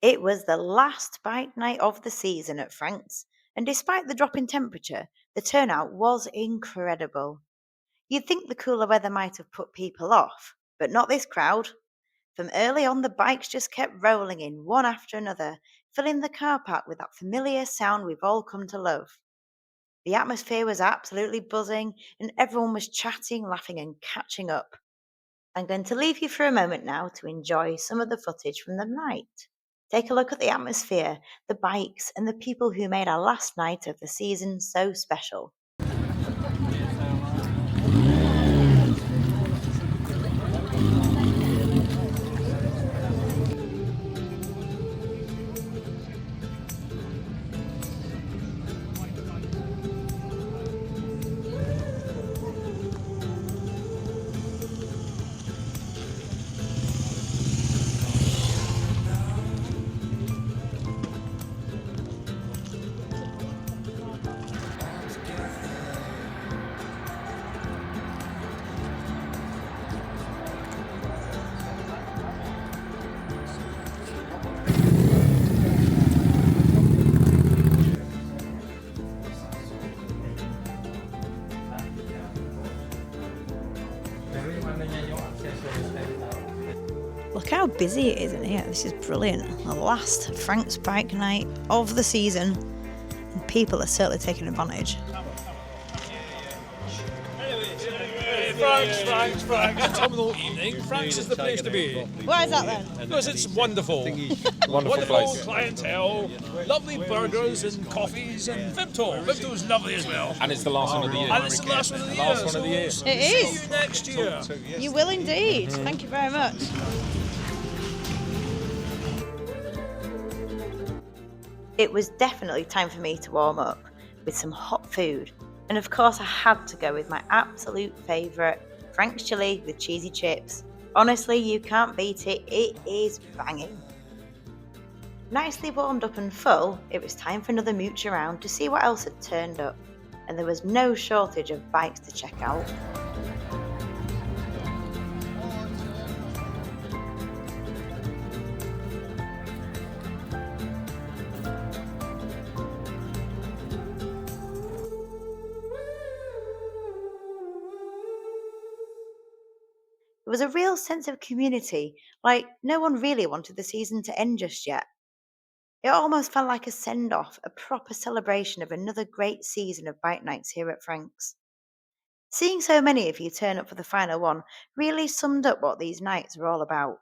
It was the last bike night of the season at Frank's, and despite the drop in temperature, the turnout was incredible. You'd think the cooler weather might have put people off, but not this crowd. From early on, the bikes just kept rolling in one after another, filling the car park with that familiar sound we've all come to love. The atmosphere was absolutely buzzing, and everyone was chatting, laughing, and catching up. I'm going to leave you for a moment now to enjoy some of the footage from the night. Take a look at the atmosphere, the bikes, and the people who made our last night of the season so special. Look how busy it is in here. This is brilliant. The last Frank's bike night of the season, and people are certainly taking advantage. Frank's. Autumnal evening. Frank's is the place to be. Why is that then? Because it's wonderful. Wonderful clientele, lovely burgers and coffees, and Vimto. Vimto's lovely as well. And it's the last one of the year. And it's the last one of the year. Last one of the year. So It is. See you next year. You will indeed. Thank you very much. It was definitely time for me to warm up with some hot food. And of course, I had to go with my absolute favourite, Frank's chili with cheesy chips. Honestly, you can't beat it. It is banging. Nicely warmed up and full, it was time for another mooch around to see what else had turned up. And there was no shortage of bikes to check out. There was a real sense of community, like no one really wanted the season to end just yet. It almost felt like a send-off, a proper celebration of another great season of bike nights here at Frank's. Seeing so many of you turn up for the final one really summed up what these nights are all about.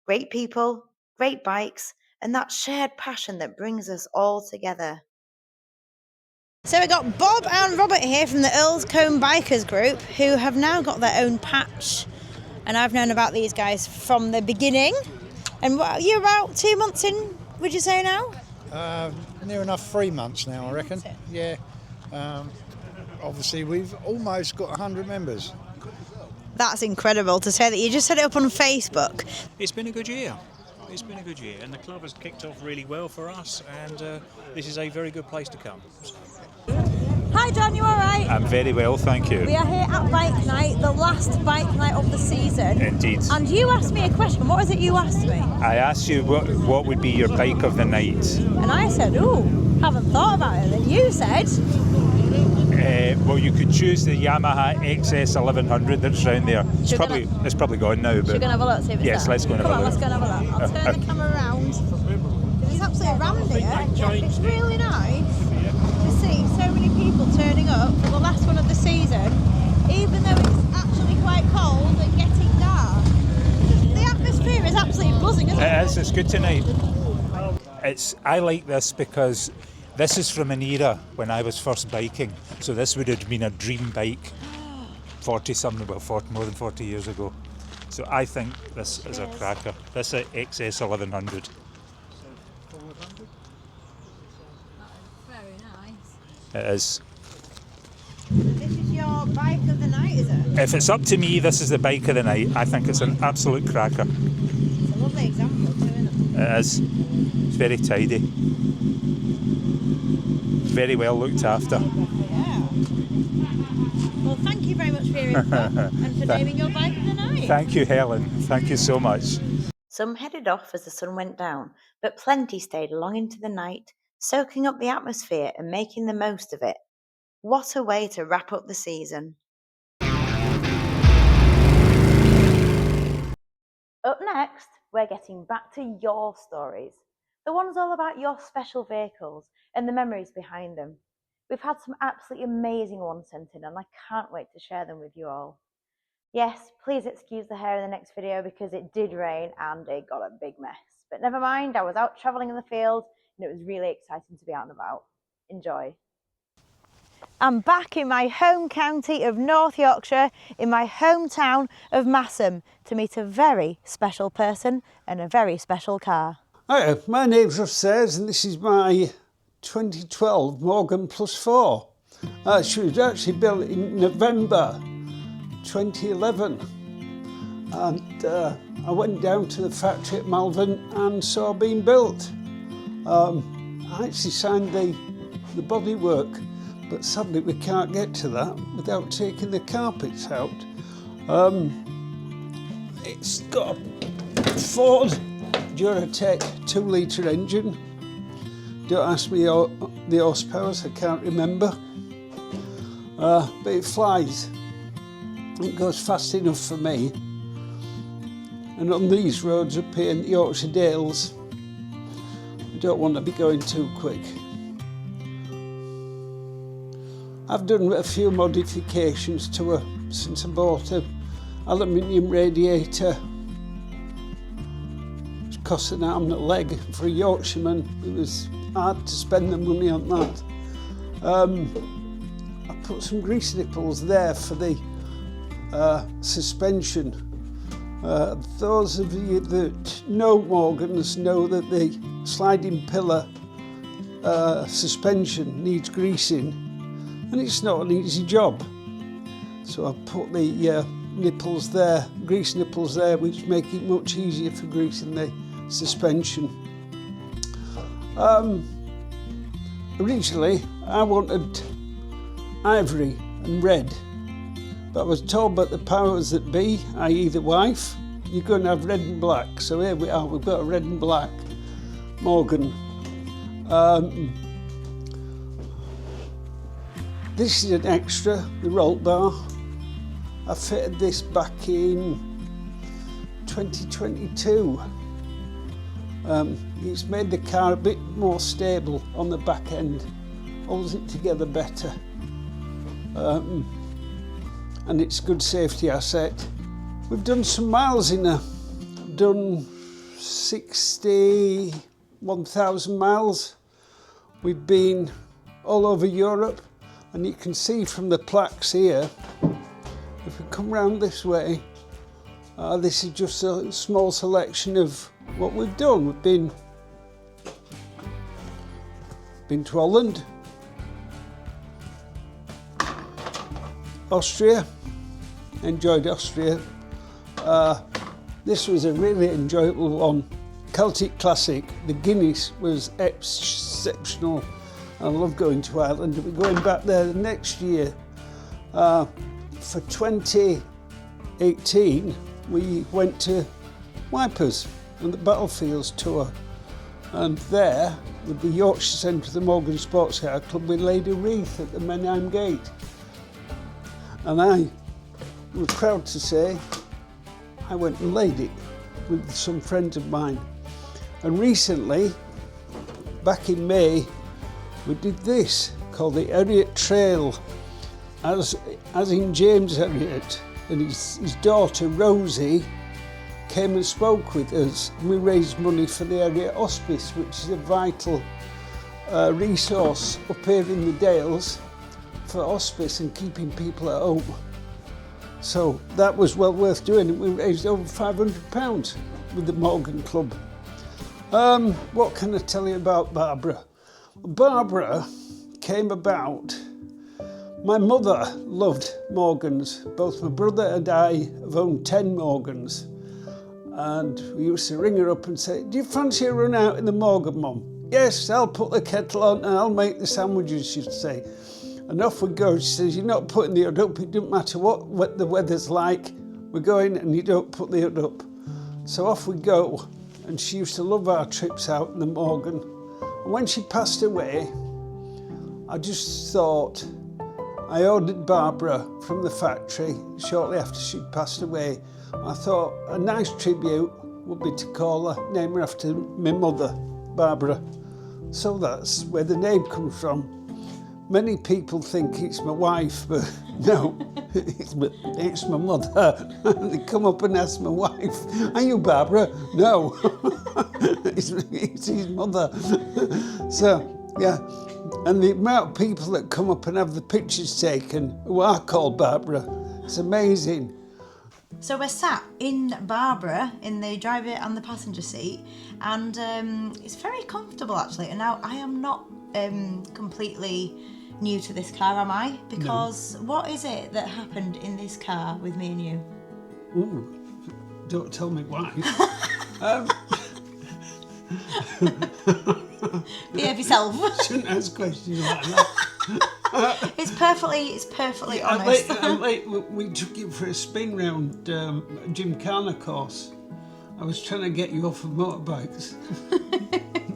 Great people, great bikes, and that shared passion that brings us all together. So we got Bob and Robert here from the Earl's Combe Bikers group, who have now got their own patch. And I've known about these guys from the beginning. And you're about 2 months in, would you say now? Near enough 3 months now, I reckon. Yeah. Obviously, we've almost got 100 members. That's incredible to say that you just set it up on Facebook. It's been a good year. It's been a good year, and the club has kicked off really well for us, and this is a very good place to come. Hi John, you alright? I'm very well, thank you. We are here at Bike Night, the last bike night of the season. Indeed. And you asked me a question. What was it you asked me? I asked you what would be your bike of the night. And I said, haven't thought about it. And you said? Well, you could choose the Yamaha XS 1100 that's round there. It's probably gone now. But Should we go and have a look, see if it's yes, there? let's go and have a look. Let's go and have a look. I'll turn the camera around. It's absolutely rammed here. It's really nice to see so many people turning up for the last one of the season, even though it's actually quite cold and getting dark. The atmosphere is absolutely buzzing, isn't it? It is. It's good tonight. I like this because this is from an era when I was first biking. So this would have been a dream bike more than 40 years ago. So I think this is a cracker. This is XS 1100. Very nice. It is. This is your bike of the night, is it? If it's up to me, this is the bike of the night. I think it's an absolute cracker. It's a lovely example too, isn't it? It is. It's very tidy. Very well looked after. Yeah. Well, thank you very much for your input and for naming your bike of the night. Thank you, Helen. Thank you so much. Some headed off as the sun went down, but plenty stayed long into the night, soaking up the atmosphere and making the most of it. What a way to wrap up the season! Up next, we're getting back to your stories, the ones all about your special vehicles and the memories behind them. We've had some absolutely amazing ones sent in, and I can't wait to share them with you all. Yes, please excuse the hair in the next video because it did rain and it got a big mess. But never mind, I was out travelling in the field and it was really exciting to be out and about. Enjoy. I'm back in my home county of North Yorkshire, in my hometown of Massam, to meet a very special person and a very special car. Hi, my name's Russ Sayers and this is my 2012 Morgan Plus 4. She was actually built in November 2011 and I went down to the factory at Malvern and saw it being built. I actually signed the bodywork, but sadly we can't get to that without taking the carpets out. It's got a Ford Duratec 2-litre engine. Don't ask me the horsepower, I can't remember. But it flies. It goes fast enough for me. And on these roads up here in the Yorkshire Dales, I don't want to be going too quick. I've done a few modifications to her since I bought an aluminium radiator. It cost an arm and a leg for a Yorkshireman. It was hard to spend the money on that. I put some grease nipples there for the suspension. Those of you that know Morgans know that the sliding pillar suspension needs greasing, and it's not an easy job. So I put the nipples there, grease nipples there, which make it much easier for greasing the suspension. Originally I wanted ivory and red, but I was told by the powers that be, i.e. the wife, you're going to have red and black. So here we are, we've got a red and black Morgan. This is an extra, the roll bar. I fitted this back in 2022. It's made the car a bit more stable on the back end, holds it together better. And it's a good safety asset. We've done some miles in her. I've done 61,000 miles. We've been all over Europe, and you can see from the plaques here, if we come round this way, this is just a small selection of what we've done. We've been to Holland, Austria, enjoyed Austria. This was a really enjoyable one. Celtic Classic, the Guinness was exceptional. I love going to Ireland. We're going back there the next year. For 2018, we went to Wipers on the Battlefields tour. And there, with the Yorkshire Centre of the Morgan Sports Car Club, we laid a wreath at the Menheim Gate. And I was proud to say I went and laid it with some friends of mine. And recently, back in May, we did this called the Harriet Trail, as in James Harriet and his daughter Rosie came and spoke with us. We raised money for the Harriet Hospice, which is a vital resource up here in the Dales for hospice and keeping people at home. So that was well worth doing. We raised over £500 with the Morgan Club. What can I tell you about Barbara? Barbara came about, my mother loved Morgans. Both my brother and I have owned 10 Morgans. And we used to ring her up and say, do you fancy a run out in the Morgan, Mum? Yes, I'll put the kettle on and I'll make the sandwiches, she'd say. And off we go. She says, you're not putting the hood up, it doesn't matter what the weather's like, we're going and you don't put the hood up. So off we go. And she used to love our trips out in the Morgan. And when she passed away, I just thought, I ordered Barbara from the factory shortly after she'd passed away. I thought a nice tribute would be to call her, name her after my mother, Barbara. So that's where the name comes from. Many people think it's my wife, but no, it's my mother. They come up and ask my wife, "Are you Barbara?" No, it's his mother. So, yeah. And the amount of people that come up and have the pictures taken who are called Barbara, it's amazing. So we're sat in Barbara in the driver and the passenger seat, and it's very comfortable actually. And now I am not completely new to this car, am I? Because what is it that happened in this car with me and you? Ooh, don't tell me why. Behave yourself. Shouldn't ask questions like that. It's perfectly honest. We took you for a spin round Gymkhana course. I was trying to get you off of motorbikes.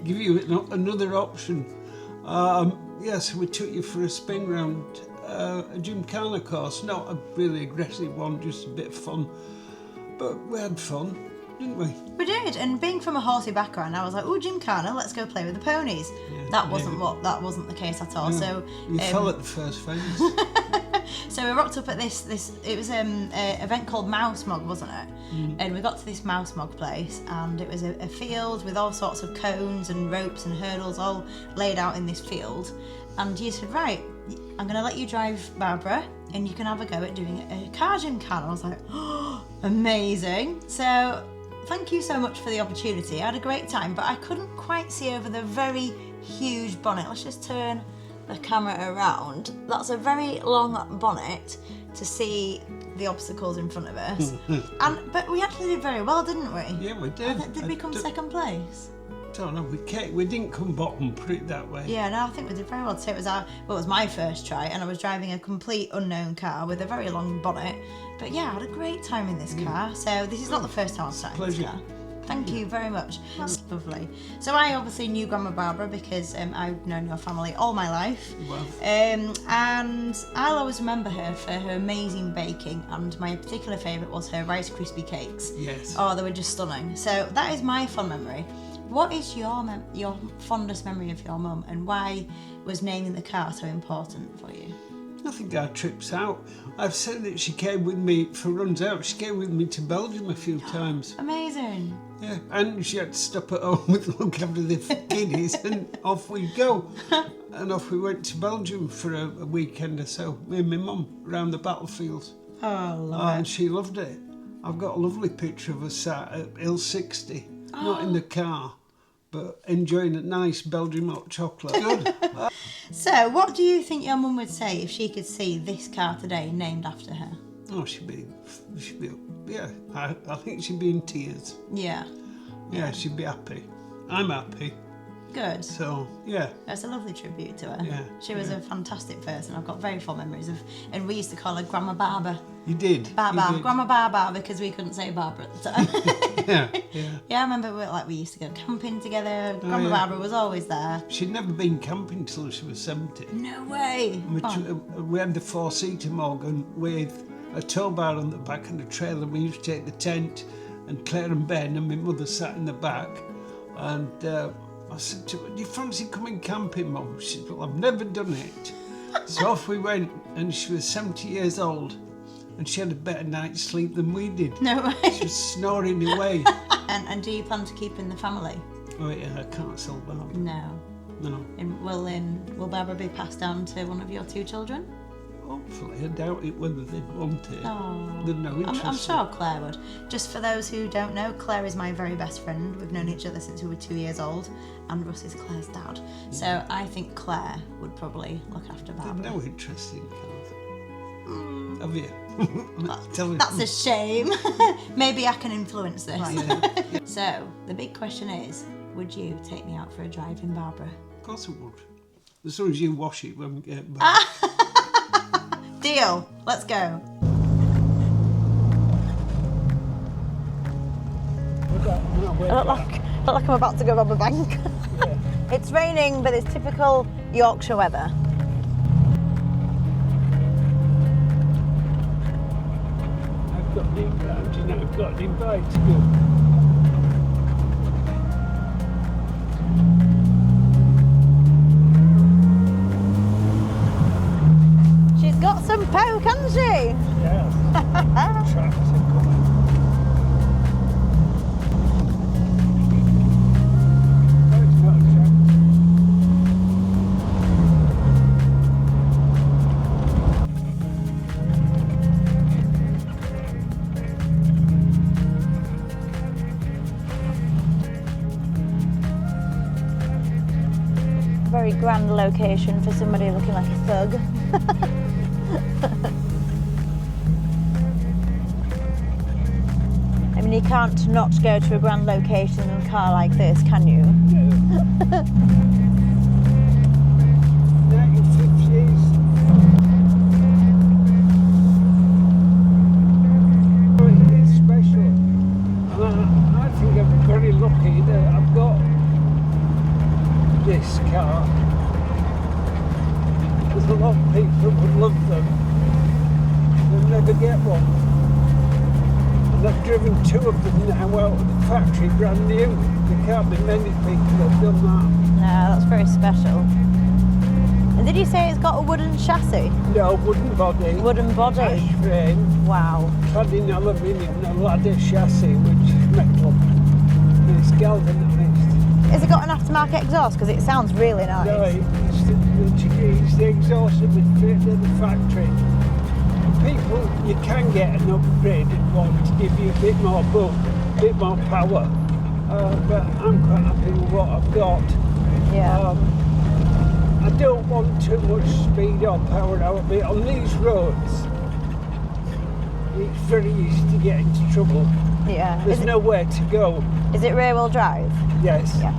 Give you another option. Yes, we took you for a spin round a Gymkhana course. Not a really aggressive one, just a bit of fun. But we had fun, didn't we? We did, and being from a horsey background, I was like, "Oh, Gymkhana, let's go play with the ponies." Yeah, that wasn't the case at all. Yeah. So You fell at the first fence. So we rocked up at this. It was an event called Mouse Mog, wasn't it? And we got to this Mouse Mog place, and it was a field with all sorts of cones and ropes and hurdles all laid out in this field. And you said, "Right, I'm going to let you drive Barbara, and you can have a go at doing a car Gymkhana." I was like, "Oh, amazing!" So thank you so much for the opportunity. I had a great time, but I couldn't quite see over the very huge bonnet. Let's just turn the camera around. That's a very long bonnet to see the obstacles in front of us. But we actually did very well, didn't we? Yeah, we did. Did we come second place? Don't know, we didn't come bottom, put it that way. Yeah, no, I think we did very well. So it was my first try, and I was driving a complete unknown car with a very long bonnet. But yeah, I had a great time in this car. So this is not the first time I've sat in this Pleasure. car. Thank you very much. That's lovely. So I obviously knew Grandma Barbara because I've known your family all my life. Well. And I'll always remember her for her amazing baking, and my particular favourite was her Rice Krispie cakes. Yes. Oh, they were just stunning. So that is my fond memory. What is your fondest memory of your mum, and why was naming the car so important for you? I think our trips out. I've said that she came with me for runs out. She came with me to Belgium a few times. Amazing. Yeah, and she had to stop at home with look after the kiddies, and off we go. And off we went to Belgium for a weekend or so, me and my mum, around the battlefields. Oh, I love And it. she loved it. I've got a lovely picture of us sat at Hill 60, not in the car, but enjoying a nice Belgian hot chocolate. Good. So, what do you think your mum would say if she could see this car today named after her? Oh, yeah, I think she'd be in tears. Yeah. Yeah, she'd be happy. I'm happy. Good. So, yeah. That's a lovely tribute to her. Yeah, She was a fantastic person. I've got very fond memories of, and we used to call her Grandma Barber. You did. Barbar, you did. Grandma Barbar, because we couldn't say Barbara at the time. Yeah. Yeah, I remember we used to go camping together. Grandma yeah. Barbara was always there. She'd never been camping till she was 70. No way. We had the 4-seater Morgan with a tow bar on the back and a trailer. We used to take the tent, and Claire and Ben and my mother sat in the back. And I said to her, "Do you fancy coming camping, Mum?" She said, "Well, I've never done it." So off we went, and she was 70 years old, and she had a better night's sleep than we did. No way. She was snoring away. And do you plan to keep in the family? Oh yeah, I can't sell Barbara. No. No. And will Barbara be passed down to one of your two children? Hopefully, I doubt it whether they'd want it. Oh. They've no interest. I'm sure Claire would. Just for those who don't know, Claire is my very best friend. We've known each other since we were 2 years old, and Russ is Claire's dad. So I think Claire would probably look after They've Barbara. no interest in cars. Have you? Tell me. That's a shame. Maybe I can influence this. Yeah, So the big question is, would you take me out for a drive in Barbara? of course I would. As soon as you wash it when we get back. Deal. Let's go. I look like I'm about to go rob a bank. It's raining, but it's typical Yorkshire weather. I've got an invite to go. She's got some poke, hasn't she? Yes. Tractor coming. No, it's not a tractor. Very grand location for somebody looking like a thug. I mean, you can't not go to a grand location in a car like this, can you? 1950s. It's special. And I think I'm very lucky that I've got this car. There's a lot of people would love them. They'll never get one. And I've driven 2 of them now out of the factory, brand new. There can't be many people that have done that. No, that's very special. And did you say it's got a wooden chassis? No, wooden body. Wooden body? Ash frame. Wow. Clad in aluminium, a ladder chassis, which is metal. And it's galvanised. Has it got an aftermarket exhaust? Because it sounds really nice. No, it's the exhaust that was fitted at the factory. People, you can get an upgraded one to give you a bit more bump, a bit more power. But I'm quite happy with what I've got. Yeah. I don't want too much speed or power out, but on these roads, it's very easy to get into trouble. Yeah. There's nowhere to go. Is it rear wheel drive? Yes. Yeah.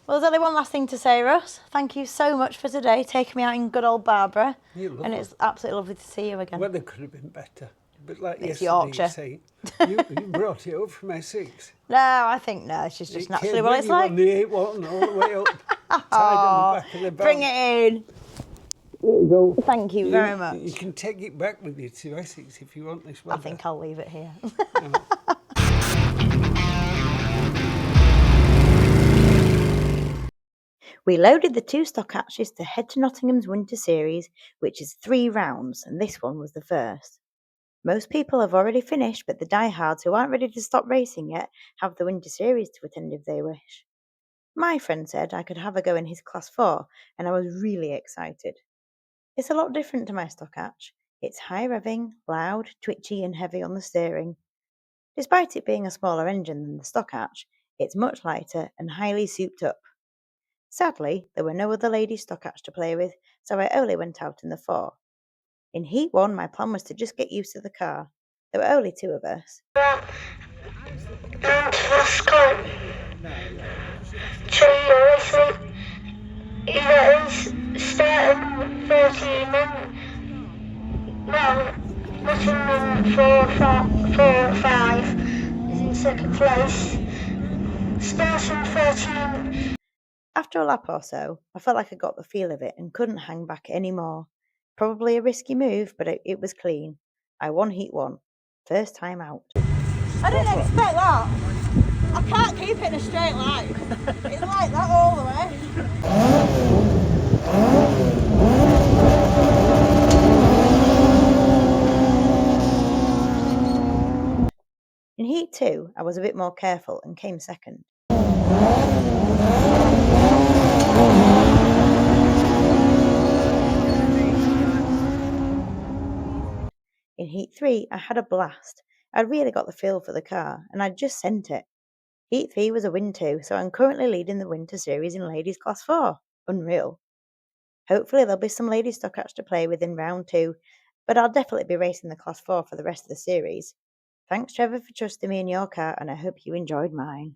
Well, there's only one last thing to say, Russ. Thank you so much for today, taking me out in good old Barbara. You're welcome. And it's absolutely lovely to see you again. Weather could have been better. But like It's yesterday, Yorkshire. say, you brought it up from Essex. No, I think no, it's just It naturally came what with it's you like. on the A1 all the way up, tied on the back of the bag. Bring it in. There you go. Thank you very much. You can take it back with you to Essex if you want this I weather. think I'll leave it here. We loaded the 2 stock hatches to head to Nottingham's Winter Series, which is 3 rounds, and this one was the first. Most people have already finished, but the diehards who aren't ready to stop racing yet have the Winter Series to attend if they wish. My friend said I could have a go in his Class 4, and I was really excited. It's a lot different to my stock hatch. It's high revving, loud, twitchy, and heavy on the steering. Despite it being a smaller engine than the stock hatch, it's much lighter and highly souped up. Sadly, there were no other ladies stock hatch to play with, so I only went out in the 4. In Heat 1, my plan was to just get used to the car. There were only 2 of us. is in second place. Station 13. After a lap or so, I felt like I got the feel of it and couldn't hang back any more. Probably a risky move, but it was clean. I won Heat 1. First time out. I didn't expect that. I can't keep it in a straight line. It's like that all the way. In Heat 2, I was a bit more careful and came second. In Heat 3, I had a blast. I'd really got the feel for the car, and I'd just sent it. Heat 3 was a win too, so I'm currently leading the Winter Series in Ladies Class 4. Unreal. Hopefully there'll be some ladies stock hatch to play with in round 2, but I'll definitely be racing the Class 4 for the rest of the series. Thanks, Trevor, for trusting me in your car, and I hope you enjoyed mine.